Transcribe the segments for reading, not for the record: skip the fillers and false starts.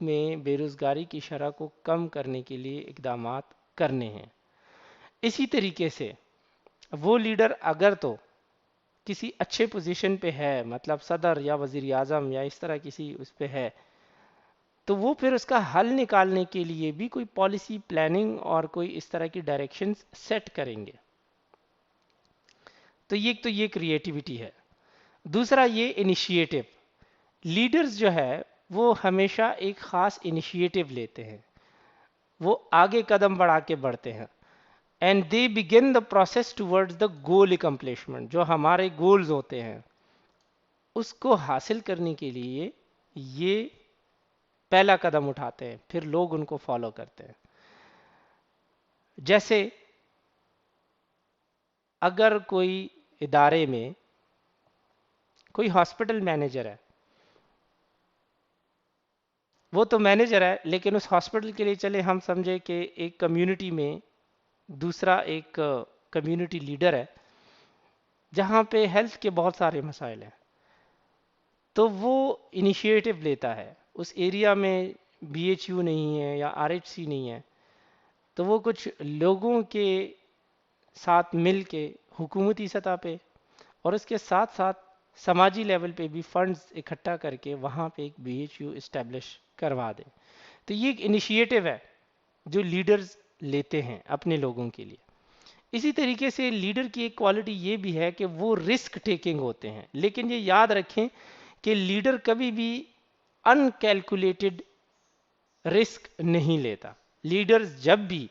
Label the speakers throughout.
Speaker 1: میں بے روزگاری کی شرح کو کم کرنے کے لیے اقدامات کرنے ہیں۔ اسی طریقے سے وہ لیڈر اگر تو کسی اچھے پوزیشن پہ ہے، مطلب صدر یا وزیر اعظم یا اس طرح کسی اس پہ ہے، تو وہ پھر اس کا حل نکالنے کے لیے بھی کوئی پالیسی پلاننگ اور کوئی اس طرح کی ڈائریکشنز سیٹ کریں گے۔ تو یہ کریٹیوٹی ہے۔ دوسرا یہ انیشیٹو، لیڈرز جو ہے وہ ہمیشہ ایک خاص انیشیٹو لیتے ہیں، وہ آگے قدم بڑھا کے بڑھتے ہیں، and they begin the process towards the goal accomplishment. جو ہمارے گولز ہوتے ہیں اس کو حاصل کرنے کے لیے یہ پہلا قدم اٹھاتے ہیں، پھر لوگ ان کو فالو کرتے ہیں۔ جیسے اگر کوئی ادارے میں کوئی ہاسپٹل مینیجر ہے، وہ تو مینیجر ہے لیکن اس ہاسپٹل کے لیے چلے ہم سمجھے کہ ایک کمیونٹی میں دوسرا ایک کمیونٹی لیڈر ہے جہاں پہ ہیلتھ کے بہت سارے مسائل ہیں، تو وہ انیشیٹو لیتا ہے۔ اس ایریا میں بی ایچ یو نہیں ہے یا آر ایچ سی نہیں ہے، تو وہ کچھ لوگوں کے ساتھ مل کے حکومتی سطح پہ اور اس کے ساتھ ساتھ سماجی لیول پہ بھی فنڈز اکٹھا کر کے وہاں پہ ایک بی ایچ یو اسٹیبلش کروا دیں۔ تو یہ ایک انیشیٹو ہے جو لیڈرز لیتے ہیں اپنے لوگوں کے لیے۔ اسی طریقے سے لیڈر کی ایک کوالٹی یہ بھی ہے کہ وہ رسک ٹیکنگ ہوتے ہیں، لیکن یہ یاد رکھیں کہ لیڈر کبھی بھی ان کیلکولیٹڈ رسک نہیں لیتا۔ لیڈرز جب بھی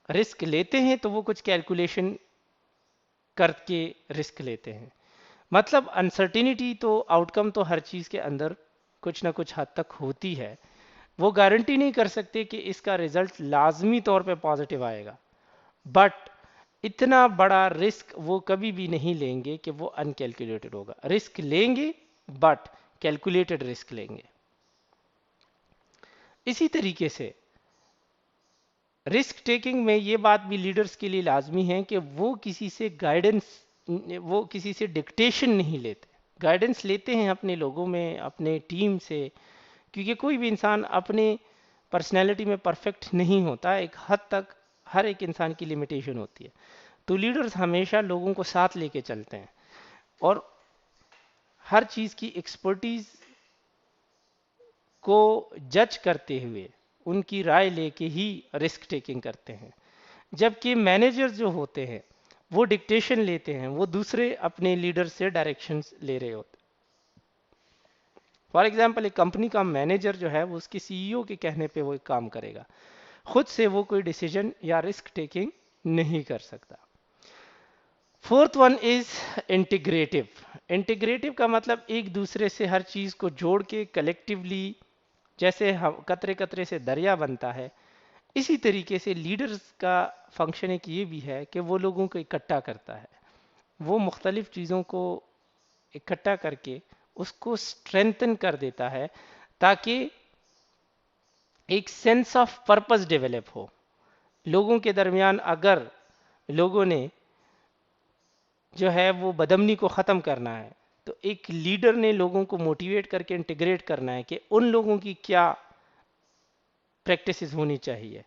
Speaker 1: رسک لیتے ہیں تو وہ کچھ کیلکولیشن کر کے رسک لیتے ہیں۔ مطلب انسرٹینٹی تو آؤٹ کم تو ہر چیز کے اندر کچھ نہ کچھ حد تک ہوتی ہے، وہ گارنٹی نہیں کر سکتے کہ اس کا رزلٹ لازمی طور پہ پازیٹیو آئے گا، بٹ اتنا بڑا رسک وہ کبھی بھی نہیں لیں گے کہ وہ ان کیلکولیٹڈ ہوگا۔ رسک لیں گے بٹ کیلکولیٹڈ رسک لیں گے۔ اسی طریقے سے رسک ٹیکنگ میں یہ بات بھی لیڈرز کے لیے لازمی ہے کہ وہ کسی سے گائیڈنس، وہ کسی سے ڈکٹیشن نہیں لیتے، گائیڈنس لیتے ہیں اپنے لوگوں میں، اپنے ٹیم سے، کیونکہ کوئی بھی انسان اپنے پرسنالٹی میں پرفیکٹ نہیں ہوتا، ایک حد تک ہر ایک انسان کی لمیٹیشن ہوتی ہے۔ تو لیڈرز ہمیشہ لوگوں کو ساتھ لے کے چلتے ہیں اور ہر چیز کی ایکسپرٹیز کو جج کرتے ہوئے ان کی رائے لے کے ہی رسک ٹیکنگ کرتے ہیں۔ جبکہ مینیجر جو ہوتے ہیں وہ ڈکٹیشن لیتے ہیں، وہ دوسرے اپنے لیڈر سے ڈائریکشنز لے رہے ہوتے ہیں۔ فار ایگزامپل ایک کمپنی کا مینیجر جو ہے وہ اس کے سی ای او کے کہنے پہ وہ ایک کام کرے گا، خود سے وہ کوئی ڈیسیجن یا رسک ٹیکنگ نہیں کر سکتا۔ Fourth one is integrative. Integrative کا مطلب ایک دوسرے سے ہر چیز کو جوڑ کے کلیکٹیولی، جیسے قطرے قطرے سے دریا بنتا ہے، اسی طریقے سے لیڈرز کا فنکشن ایک یہ بھی ہے کہ وہ لوگوں کو اکٹھا کرتا ہے، وہ مختلف چیزوں کو اکٹھا کر کے اس کو اسٹرینتھن کر دیتا ہے تاکہ ایک سینس آف پرپز ڈیولپ ہو لوگوں کے درمیان۔ اگر لوگوں نے جو ہے وہ بدامنی کو ختم کرنا ہے تو ایک لیڈر نے لوگوں کو موٹیویٹ کر کے انٹیگریٹ کرنا ہے کہ ان لوگوں کی کیا پریکٹسز ہونی چاہیے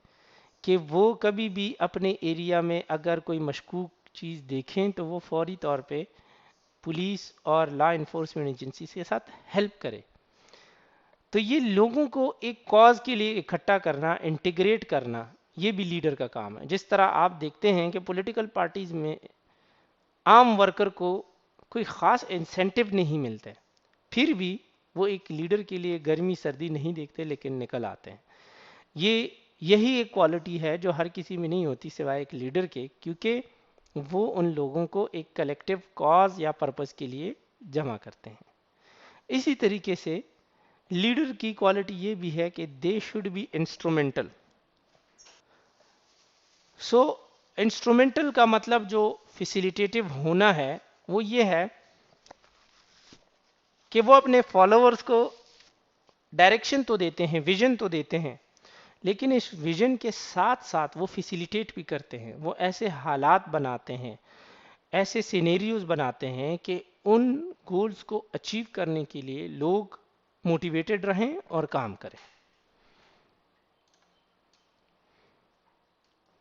Speaker 1: کہ وہ کبھی بھی اپنے ایریا میں اگر کوئی مشکوک چیز دیکھیں تو وہ فوری طور پہ پولیس اور لا انفورسمنٹ ایجنسی کے ساتھ ہیلپ کرے۔ تو یہ لوگوں کو ایک کاز کے لیے اکٹھا کرنا، انٹیگریٹ کرنا، یہ بھی لیڈر کا کام ہے۔ جس طرح آپ دیکھتے ہیں کہ پولیٹیکل پارٹیز میں عام ورکر کو کوئی خاص انسینٹیو نہیں ملتے، پھر بھی وہ ایک لیڈر کے لیے گرمی سردی نہیں دیکھتے لیکن نکل آتے ہیں۔ یہی ایک کوالٹی ہے جو ہر کسی میں نہیں ہوتی سوائے ایک لیڈر کے، کیونکہ وہ ان لوگوں کو ایک کلیکٹیو کاز یا پرپس کے لیے جمع کرتے ہیں۔ اسی طریقے سے لیڈر کی کوالٹی یہ بھی ہے کہ they should be instrumental. Instrumental کا مطلب جو فیسیلیٹیٹیو ہونا ہے وہ یہ ہے کہ وہ اپنے فالوورز کو ڈائریکشن تو دیتے ہیں، ویژن تو دیتے ہیں، لیکن اس ویژن کے ساتھ ساتھ وہ فیسیلیٹیٹ بھی کرتے ہیں، وہ ایسے حالات بناتے ہیں، ایسے سینیریوز بناتے ہیں کہ ان گولز کو اچیو کرنے کے لیے لوگ موٹیویٹڈ رہیں اور کام کریں۔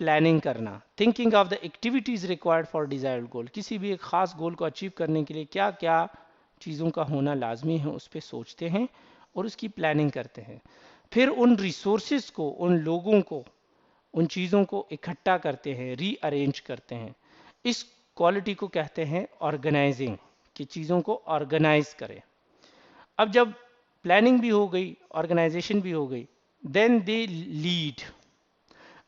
Speaker 1: پلاننگ کرنا، thinking of the activities required for desired goal, کسی بھی ایک خاص گول کو اچیو کرنے کے لیے کیا کیا چیزوں کا ہونا لازمی ہے اس پہ سوچتے ہیں اور اس کی پلاننگ کرتے ہیں. پھر ان ریسورسز کو، ان لوگوں کو، ان چیزوں کو اکٹھا کرتے ہیں، ری ارینج کرتے ہیں. اس کوالٹی کو کہتے ہیں آرگنائزنگ، کہ چیزوں کو آرگنائز کرے. اب جب پلاننگ بھی ہو گئی، آرگنائزیشن بھی ہو گئی، دین دے لیڈ.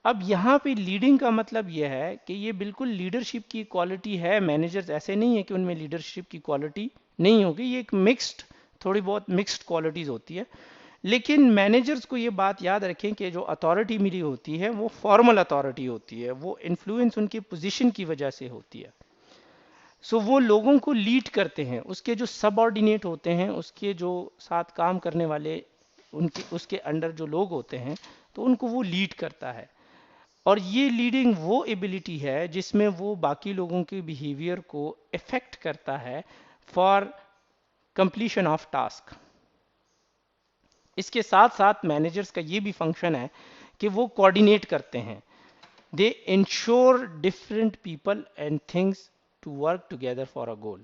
Speaker 1: اب یہاں پہ لیڈنگ کا مطلب یہ ہے کہ یہ بالکل لیڈرشپ کی کوالٹی ہے. مینیجرز ایسے نہیں ہے کہ ان میں لیڈرشپ کی کوالٹی نہیں ہوگی، یہ ایک مکسڈ، تھوڑی بہت مکسڈ کوالٹیز ہوتی ہے. لیکن مینیجرز کو یہ بات یاد رکھیں کہ جو اتھارٹی ملی ہوتی ہے وہ فارمل اتھارٹی ہوتی ہے، وہ انفلوئنس ان کی پوزیشن کی وجہ سے ہوتی ہے. سو وہ لوگوں کو لیڈ کرتے ہیں، اس کے جو سب آرڈینیٹ ہوتے ہیں، اس کے جو ساتھ کام کرنے والے، اس کے انڈر جو لوگ ہوتے ہیں، تو ان کو وہ لیڈ کرتا ہے. اور یہ لیڈنگ وہ ایبلٹی ہے جس میں وہ باقی لوگوں کے بیہیویئر کو افیکٹ کرتا ہے فار کمپلیشن آف ٹاسک. اس کے ساتھ ساتھ مینیجرز کا یہ بھی فنکشن ہے کہ وہ کوآرڈینیٹ کرتے ہیں. They ensure different people and things to work together for a goal,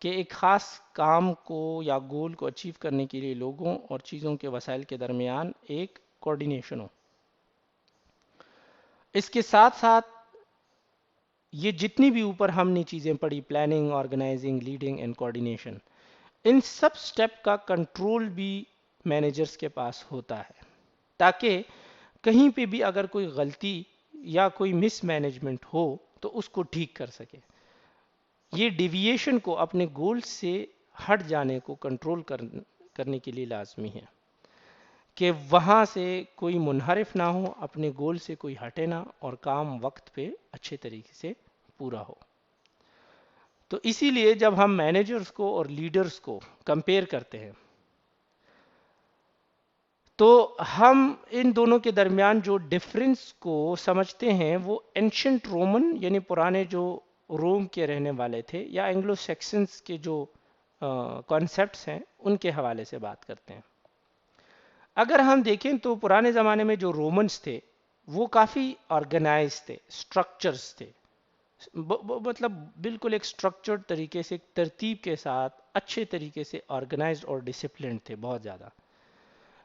Speaker 1: کہ ایک خاص کام کو یا گول کو اچیو کرنے کے لیے لوگوں اور چیزوں کے وسائل کے درمیان ایک کوآرڈینیشن ہو. اس کے ساتھ ساتھ یہ جتنی بھی اوپر ہم نے چیزیں پڑھی، planning, organising, leading and coordination, ان سب سٹیپ کا کنٹرول بھی مینیجرز کے پاس ہوتا ہے، تاکہ کہیں پہ بھی اگر کوئی غلطی یا کوئی مس مینجمنٹ ہو تو اس کو ٹھیک کر سکے. یہ ڈیویشن کو، اپنے گول سے ہٹ جانے کو کنٹرول کرنے کے لیے لازمی ہے کہ وہاں سے کوئی منحرف نہ ہو، اپنے گول سے کوئی ہٹے نہ، اور کام وقت پہ اچھے طریقے سے پورا ہو. تو اسی لیے جب ہم مینیجرز کو اور لیڈرز کو کمپیئر کرتے ہیں تو ہم ان دونوں کے درمیان جو ڈفرنس کو سمجھتے ہیں وہ اینشنٹ رومن، یعنی پرانے جو روم کے رہنے والے تھے، یا اینگلو سیکسنز کے جو کانسیپٹس ہیں ان کے حوالے سے بات کرتے ہیں. اگر ہم دیکھیں تو پرانے زمانے میں جو رومنز تھے وہ کافی آرگنائز تھے، اسٹرکچرز تھے، مطلب بالکل ایک اسٹرکچرڈ طریقے سے، ایک ترتیب کے ساتھ اچھے طریقے سے آرگنائزڈ اور ڈسپلنڈ تھے بہت زیادہ.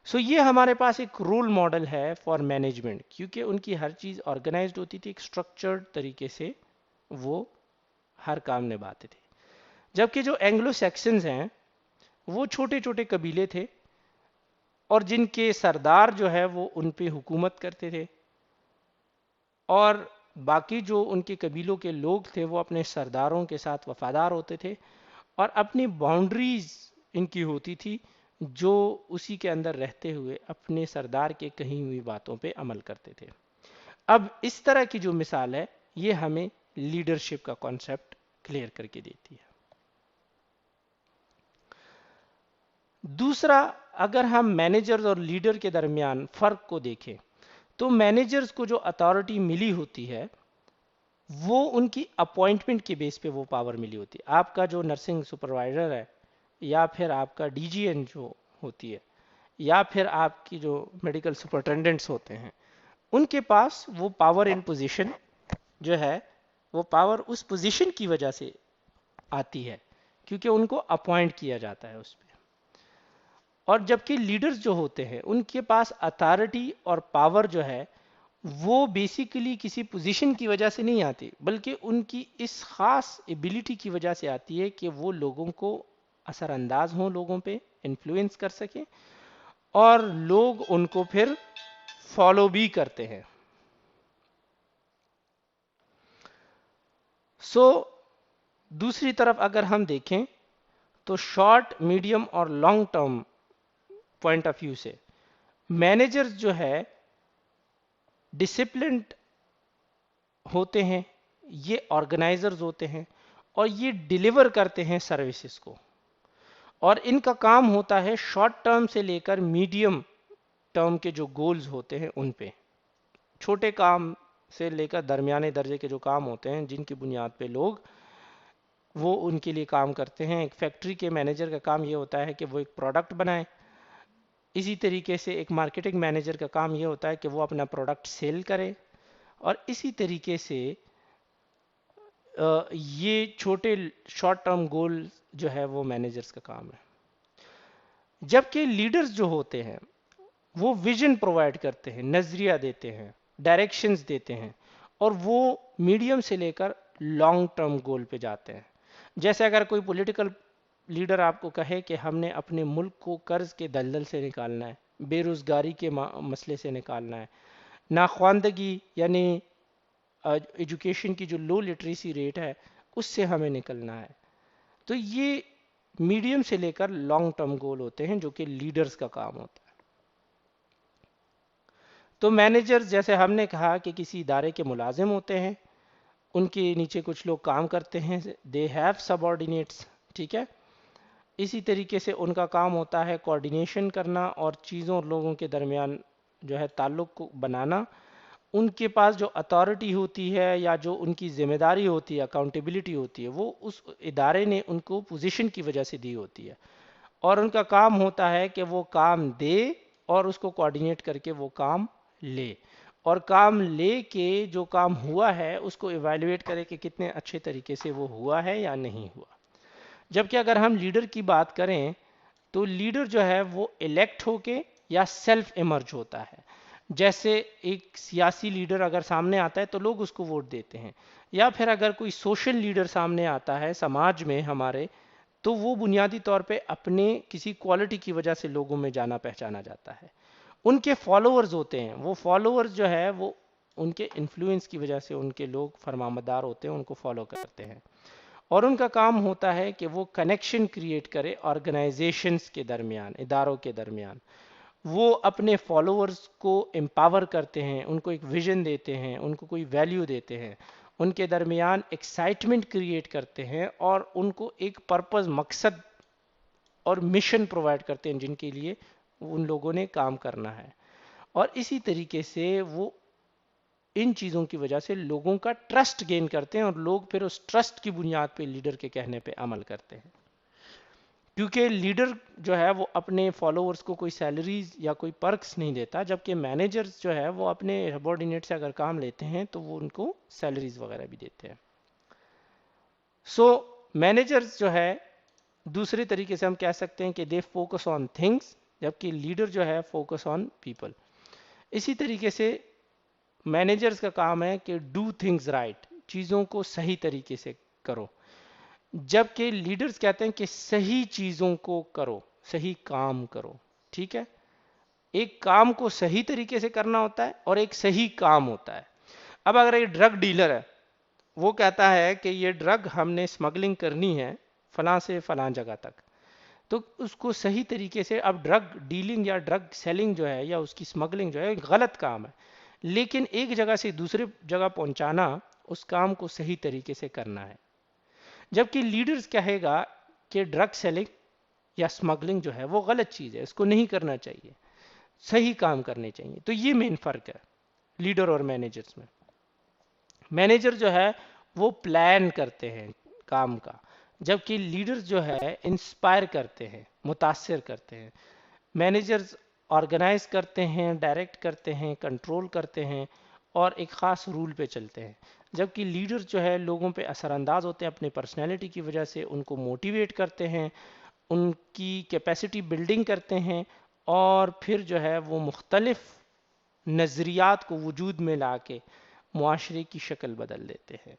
Speaker 1: سو یہ ہمارے پاس ایک رول ماڈل ہے فار مینجمنٹ، کیونکہ ان کی ہر چیز آرگنائزڈ ہوتی تھی، ایک اسٹرکچرڈ طریقے سے وہ ہر کام نبھاتے تھے. جبکہ جو اینگلو سیکسنز ہیں وہ چھوٹے چھوٹے قبیلے تھے، اور جن کے سردار جو ہے وہ ان پہ حکومت کرتے تھے، اور باقی جو ان کے قبیلوں کے لوگ تھے وہ اپنے سرداروں کے ساتھ وفادار ہوتے تھے، اور اپنی باؤنڈریز ان کی ہوتی تھی جو اسی کے اندر رہتے ہوئے اپنے سردار کے کہی ہوئی باتوں پہ عمل کرتے تھے. اب اس طرح کی جو مثال ہے یہ ہمیں لیڈرشپ کا کانسیپٹ کلیئر کر کے دیتی ہے. دوسرا، اگر ہم مینیجرز اور لیڈر کے درمیان فرق کو دیکھیں تو مینیجرز کو جو اتھارٹی ملی ہوتی ہے وہ ان کی اپوائنٹمنٹ کے بیس پہ وہ پاور ملی ہوتی ہے. آپ کا جو نرسنگ سپروائزر ہے، یا پھر آپ کا ڈی جی این جو ہوتی ہے، یا پھر آپ کی جو میڈیکل سپرنٹینڈنٹس ہوتے ہیں، ان کے پاس وہ پاور ان پوزیشن جو ہے، وہ پاور اس پوزیشن کی وجہ سے آتی ہے کیونکہ ان کو اپوائنٹ کیا جاتا ہے اس پہ. اور جبکہ لیڈرز جو ہوتے ہیں ان کے پاس اتھارٹی اور پاور جو ہے وہ بیسیکلی کسی پوزیشن کی وجہ سے نہیں آتی، بلکہ ان کی اس خاص ایبلٹی کی وجہ سے آتی ہے کہ وہ لوگوں کو اثر انداز ہوں، لوگوں پہ انفلوئنس کر سکیں، اور لوگ ان کو پھر فالو بھی کرتے ہیں. سو دوسری طرف اگر ہم دیکھیں تو شارٹ، میڈیم اور long term point of view سے مینیجرز جو ہے ڈسپلنڈ ہوتے ہیں، یہ آرگنائزرز ہوتے ہیں، اور یہ ڈیلیور کرتے ہیں سروسز کو. اور ان کا کام ہوتا ہے شارٹ ٹرم سے لے کر میڈیم ٹرم کے جو گولز ہوتے ہیں ان پہ، چھوٹے کام سے لے کر درمیانے درجے کے جو کام ہوتے ہیں جن کی بنیاد پہ لوگ وہ ان کے لیے کام کرتے ہیں. ایک فیکٹری کے مینیجر کا کام یہ ہوتا ہے کہ وہ ایک پروڈکٹ بنائے. اسی طریقے سے ایک مارکیٹنگ مینیجر کا کام یہ ہوتا ہے کہ وہ اپنا پروڈکٹ سیل کرے. اور اسی طریقے سے یہ چھوٹے شارٹ ٹرم گول جو ہے وہ مینیجرز کا کام ہے. جبکہ لیڈرز جو ہوتے ہیں وہ ویژن پرووائڈ کرتے ہیں، نظریہ دیتے ہیں، ڈائریکشنز دیتے ہیں، اور وہ میڈیم سے لے کر لانگ ٹرم گول پہ جاتے ہیں. جیسے اگر کوئی پولیٹیکل لیڈر آپ کو کہے کہ ہم نے اپنے ملک کو قرض کے دلدل سے نکالنا ہے، بے روزگاری کے مسئلے سے نکالنا ہے، ناخواندگی یعنی ایجوکیشن کی جو لو لٹریسی ریٹ ہے اس سے ہمیں نکلنا ہے، تو یہ میڈیم سے لے کر لانگ ٹرم گول ہوتے ہیں جو کہ لیڈرز کا کام ہوتا ہے. تو مینیجرز جیسے ہم نے کہا کہ کسی ادارے کے ملازم ہوتے ہیں، ان کے نیچے کچھ لوگ کام کرتے ہیں، دے ہیو سب آرڈینیٹس، ٹھیک ہے. اسی طریقے سے ان کا کام ہوتا ہے کوارڈینیشن کرنا اور چیزوں اور لوگوں کے درمیان جو ہے تعلق کو بنانا. ان کے پاس جو اتھارٹی ہوتی ہے یا جو ان کی ذمہ داری ہوتی ہے، اکاؤنٹیبلٹی ہوتی ہے، وہ اس ادارے نے ان کو پوزیشن کی وجہ سے دی ہوتی ہے، اور ان کا کام ہوتا ہے کہ وہ کام دے اور اس کو کوارڈینیٹ کر کے وہ کام لے، اور کام لے کے جو کام ہوا ہے اس کو ایویلویٹ کرے کہ کتنے اچھے طریقے سے وہ ہوا ہے یا نہیں ہوا. جبکہ اگر ہم لیڈر کی بات کریں تو لیڈر جو ہے وہ الیکٹ ہو کے یا سیلف ایمرج ہوتا ہے. جیسے ایک سیاسی لیڈر اگر سامنے آتا ہے تو لوگ اس کو ووٹ دیتے ہیں، یا پھر اگر کوئی سوشل لیڈر سامنے آتا ہے سماج میں ہمارے، تو وہ بنیادی طور پہ اپنے کسی کوالٹی کی وجہ سے لوگوں میں جانا پہچانا جاتا ہے. ان کے فالوورز ہوتے ہیں، وہ فالوورز جو ہے وہ ان کے انفلوئنس کی وجہ سے ان کے لوگ فرمانبردار ہوتے ہیں، ان کو فالو کرتے ہیں، اور ان کا کام ہوتا ہے کہ وہ کنیکشن کریٹ کرے آرگنائزیشنز کے درمیان، اداروں کے درمیان. وہ اپنے فالوورز کو امپاور کرتے ہیں، ان کو ایک ویژن دیتے ہیں، ان کو کوئی ویلیو دیتے ہیں، ان کے درمیان ایکسائٹمنٹ کریٹ کرتے ہیں، اور ان کو ایک پرپز، مقصد اور مشن پرووائڈ کرتے ہیں جن کے لیے ان لوگوں نے کام کرنا ہے. اور اسی طریقے سے وہ ان چیزوں کی وجہ سے لوگوں کا ٹرسٹ گین کرتے ہیں، اور لوگ پھر اس ٹرسٹ کی بنیاد پہ لیڈر کے کہنے پہ عمل کرتے ہیں. کیونکہ لیڈر جو ہے وہ اپنے فالوورز کو کوئی سیلریز یا کوئی پرکس نہیں دیتا، جبکہ مینیجرز جو ہے وہ اپنے سبارڈینیٹ سے اگر کام لیتے ہیں تو وہ ان کو سیلریز وغیرہ بھی دیتے ہیں. سو مینیجرز جو ہے دوسرے طریقے سے ہم کہہ سکتے ہیں کہ دے فوکس آن تھنگس، جبکہ لیڈر جو ہے فوکس آن پیپل. اسی طریقے سے مینیجرز کا کام ہے کہ ڈو تھنگز رائٹ، چیزوں کو صحیح طریقے سے کرو، جبکہ لیڈرز کہتے ہیں کہ صحیح چیزوں کو کرو، صحیح کام کرو. ٹھیک ہے، ایک کام کو صحیح طریقے سے کرنا ہوتا ہے اور ایک صحیح کام ہوتا ہے. اب اگر ایک ڈرگ ڈیلر ہے، وہ کہتا ہے کہ یہ ڈرگ ہم نے اسمگلنگ کرنی ہے فلاں سے فلاں جگہ تک، تو اس کو صحیح طریقے سے، اب ڈرگ ڈیلنگ یا ڈرگ سیلنگ جو ہے یا اس کی اسمگلنگ جو ہے ایک غلط کام ہے، لیکن ایک جگہ سے دوسری جگہ پہنچانا اس کام کو صحیح طریقے سے کرنا ہے. جبکہ لیڈرز کہے گا کہ ڈرگ سیلنگ یا اسمگلنگ جو ہے وہ غلط چیز ہے، اس کو نہیں کرنا چاہیے، صحیح کام کرنے چاہیے. تو یہ مین فرق ہے لیڈر اور مینیجرز میں. مینیجر جو ہے وہ پلان کرتے ہیں کام کا، جبکہ لیڈر جو ہے انسپائر کرتے ہیں، متاثر کرتے ہیں. مینیجرز آرگنائز کرتے ہیں، ڈائریکٹ کرتے ہیں، کنٹرول کرتے ہیں، اور ایک خاص رول پہ چلتے ہیں. جبکہ لیڈر جو ہے لوگوں پہ اثر انداز ہوتے ہیں اپنے پرسنالٹی کی وجہ سے، ان کو موٹیویٹ کرتے ہیں، ان کی کیپیسٹی بلڈنگ کرتے ہیں، اور پھر جو ہے وہ مختلف نظریات کو وجود میں لا کے معاشرے کی شکل بدل دیتے ہیں.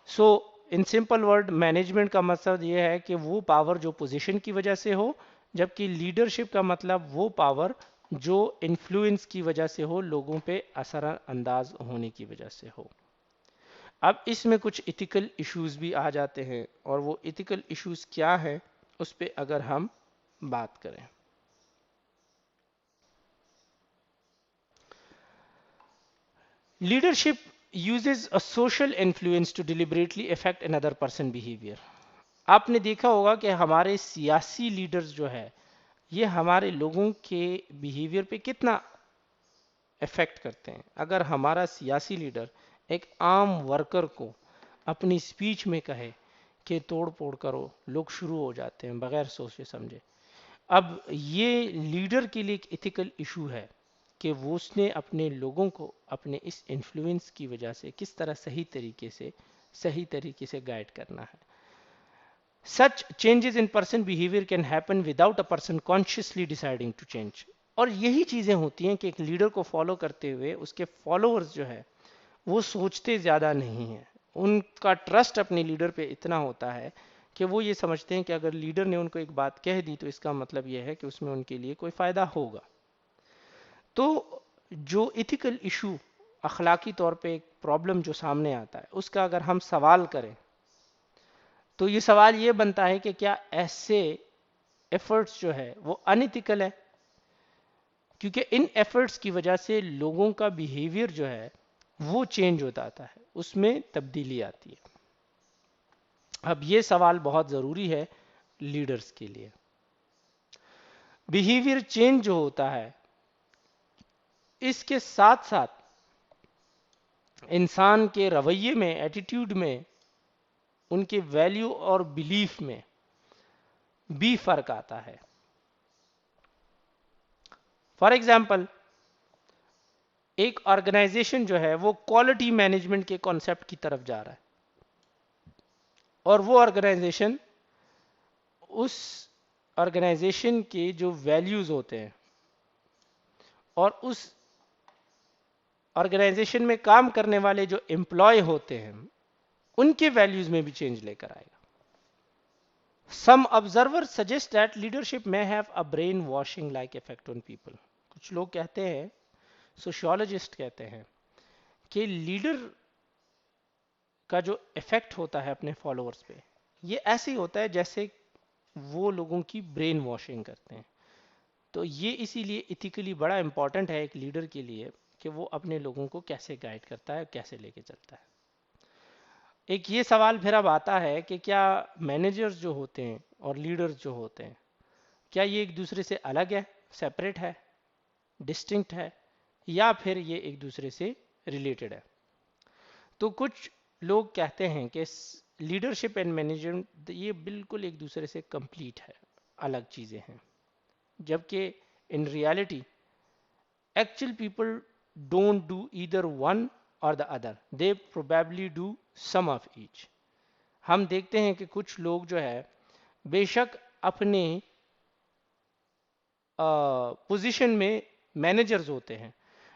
Speaker 1: سو ان سمپل ورڈ مینجمنٹ کا مقصد یہ ہے کہ وہ پاور جو پوزیشن کی وجہ سے ہو، جبکہ لیڈرشپ کا مطلب وہ پاور جو انفلوئنس کی وجہ سے ہو، لوگوں پہ اثر انداز ہونے کی وجہ سے ہو. اب اس میں کچھ ایتھیکل ایشوز بھی آ جاتے ہیں، اور وہ ایتھیکل ایشوز کیا ہے اس پہ اگر ہم بات کریں. Leadership uses a social influence to deliberately affect another person behavior. آپ نے دیکھا ہوگا کہ ہمارے سیاسی لیڈرز جو ہے یہ ہمارے لوگوں کے بیہیویئر پہ کتنا افیکٹ کرتے ہیں. اگر ہمارا سیاسی لیڈر ایک عام ورکر کو اپنی سپیچ میں کہے کہ توڑ پھوڑ کرو، لوگ شروع ہو جاتے ہیں بغیر سوچے سمجھے. اب یہ لیڈر کے لیے ایک ایتھیکل ایشو ہے کہ وہ اس نے اپنے لوگوں کو اپنے اس انفلوئنس کی وجہ سے کس طرح صحیح طریقے سے گائیڈ کرنا ہے. Such changes in person behavior can happen without a person consciously deciding to change. اور یہی چیزیں ہوتی ہیں کہ ایک لیڈر کو فالو کرتے ہوئے اس کے فالوورز جو ہے وہ سوچتے زیادہ نہیں ہیں. ان کا ٹرسٹ اپنے لیڈر پہ اتنا ہوتا ہے کہ وہ یہ سمجھتے ہیں کہ اگر لیڈر نے ان کو ایک بات کہہ دی تو اس کا مطلب یہ ہے کہ اس میں ان کے لیے کوئی فائدہ ہوگا. تو جو ایتھیکل ایشو اخلاقی طور پہ ایک پرابلم جو سامنے آتا ہے اس کا اگر ہم سوال کریں تو یہ سوال یہ بنتا ہے کہ کیا ایسے ایفرٹس جو ہے وہ انیتھیکل ہے؟ کیونکہ ان ایفرٹس کی وجہ سے لوگوں کا بیہیویئر جو ہے وہ چینج ہوتا آتا ہے، اس میں تبدیلی آتی ہے. اب یہ سوال بہت ضروری ہے لیڈرز کے لیے. بیہیویئر چینج جو ہوتا ہے اس کے ساتھ ساتھ انسان کے رویے میں، ایٹیٹیوڈ میں، ان کے ویلیو اور بلیف میں بھی فرق آتا ہے. فار ایگزامپل ایک آرگنائزیشن جو ہے وہ کوالٹی مینجمنٹ کے کانسیپٹ کی طرف جا رہا ہے اور وہ آرگنائزیشن اس آرگنائزیشن کے جو ویلیوز ہوتے ہیں اور اس آرگنائزیشن میں کام کرنے والے جو امپلائی ہوتے ہیں ان کے ویلیوز میں بھی چینج لے کر آئے گا. Some observers suggest that leadership may have a brainwashing like effect on people. کچھ لوگ کہتے ہیں، سوشیولوجسٹ کہتے ہیں کہ لیڈر کا جو ایفیکٹ ہوتا ہے اپنے فالوورز پہ یہ ایسے ہی ہوتا ہے جیسے وہ لوگوں کی برین واشنگ کرتے ہیں. تو یہ اسی لیے ایتھیکلی بڑا امپورٹنٹ ہے ایک لیڈر کے لیے کہ وہ اپنے لوگوں کو کیسے گائیڈ کرتا ہے، کیسے لے کے چلتا ہے. ایک یہ سوال پھر اب آتا ہے کہ کیا مینیجرز جو ہوتے ہیں اور لیڈرز جو ہوتے ہیں کیا یہ ایک دوسرے سے الگ ہے، سیپریٹ ہے، ڈسٹنکٹ ہے، یا پھر یہ ایک دوسرے سے ریلیٹڈ ہے؟ تو کچھ لوگ کہتے ہیں کہ لیڈرشپ اینڈ مینجمنٹ یہ بالکل ایک دوسرے سے کمپلیٹ ہے، الگ چیزیں ہیں. جبکہ in reality actual people don't do either one or the other, they probably do some of each. ہم دیکھتے ہیں کہ کچھ لوگ جو ہے بے شک اپنے پوزیشن میں مینیجرز ہوتے ہیں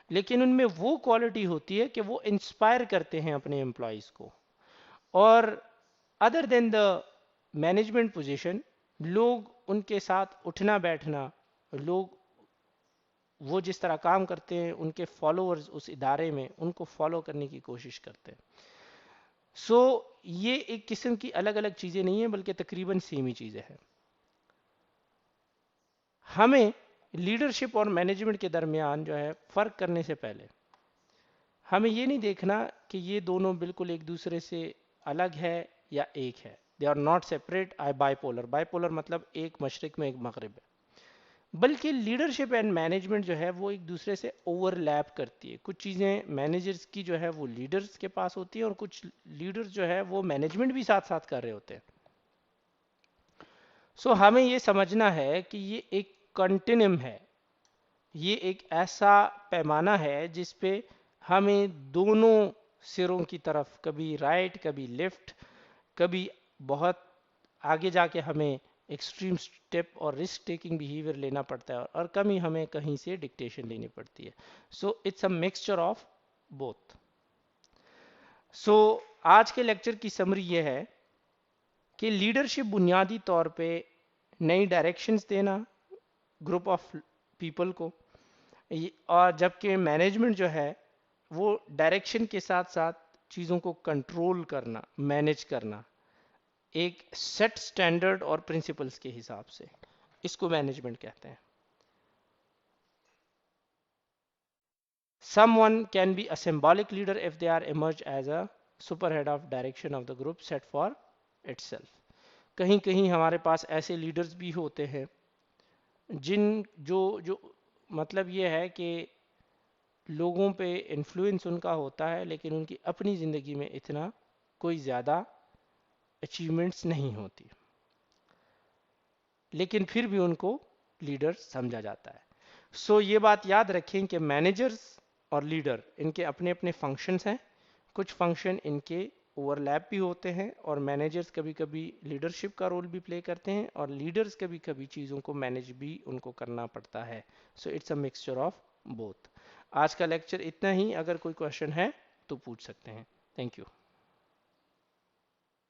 Speaker 1: لیکن ان میں وہ کوالٹی ہوتی ہے کہ وہ انسپائر کرتے ہیں اپنے امپلائیز کو، اور other than the management position لوگ ان کے ساتھ اٹھنا بیٹھنا، لوگ وہ جس طرح کام کرتے ہیں ان کے فالوورز اس ادارے میں ان کو فالو کرنے کی کوشش کرتے ہیں. سو یہ ایک قسم کی الگ الگ چیزیں نہیں ہیں بلکہ تقریباً سیم ہی چیزیں ہیں. ہمیں لیڈرشپ اور مینجمنٹ کے درمیان جو ہے فرق کرنے سے پہلے ہمیں یہ نہیں دیکھنا کہ یہ دونوں بالکل ایک دوسرے سے الگ ہے یا ایک ہے. They are not separate. Bipolar مطلب ایک مشرق میں ایک مغرب ہے، بلکہ لیڈرشپ اینڈ مینجمنٹ جو ہے وہ ایک دوسرے سے اوور لیپ کرتی ہے. کچھ چیزیں مینیجرز کی جو ہے وہ لیڈرز کے پاس ہوتی ہیں اور کچھ لیڈرز جو ہے وہ مینجمنٹ بھی ساتھ ساتھ کر رہے ہوتے ہیں. سو ہمیں یہ سمجھنا ہے کہ یہ ایک کنٹینم ہے، یہ ایک ایسا پیمانہ ہے جس پہ ہمیں دونوں سروں کی طرف کبھی رائٹ کبھی لیفٹ کبھی بہت آگے جا کے ہمیں ایکسٹریم سٹیپ اور رسک ٹیکنگ بیہیویئر لینا پڑتا ہے اور کمی ہمیں کہیں سے ڈکٹیشن لینی پڑتی ہے. So it's a mixture of both. So آج کے لیکچر کی سمری یہ ہے کہ لیڈرشپ بنیادی طور پہ نئی ڈائریکشنز دینا گروپ آف پیپل کو، اور جبکہ مینجمنٹ جو ہے وہ ڈائریکشن کے ساتھ ساتھ چیزوں کو کنٹرول کرنا، مینج کرنا ایک سیٹ سٹینڈرڈ اور پرنسپلز کے حساب سے، اس کو مینجمنٹ کہتے ہیں. Someone can be a symbolic leader if they are emerged as a superhead of direction of the group set for itself. کہیں کہیں ہمارے پاس ایسے لیڈرز بھی ہوتے ہیں جن جو مطلب یہ ہے کہ لوگوں پہ انفلوئنس ان کا ہوتا ہے لیکن ان کی اپنی زندگی میں اتنا کوئی زیادہ اچیومنٹس نہیں ہوتی، لیکن پھر بھی ان کو لیڈر سمجھا جاتا ہے. سو یہ بات یاد رکھیں کہ مینیجرز اور لیڈر ان کے اپنے اپنے فنکشنز ہیں. کچھ فنکشن ان کے اوور لیپ بھی ہوتے ہیں اور مینیجرز کبھی کبھی لیڈرشپ کا رول بھی پلے کرتے ہیں اور لیڈرز کبھی کبھی چیزوں کو مینیج بھی ان کو کرنا پڑتا ہے. So it's a mixture of both. آج کا لیکچر اتنا ہی. اگر کوئی کوشچن ہے تو پوچھ سکتے ہیں. Thank you.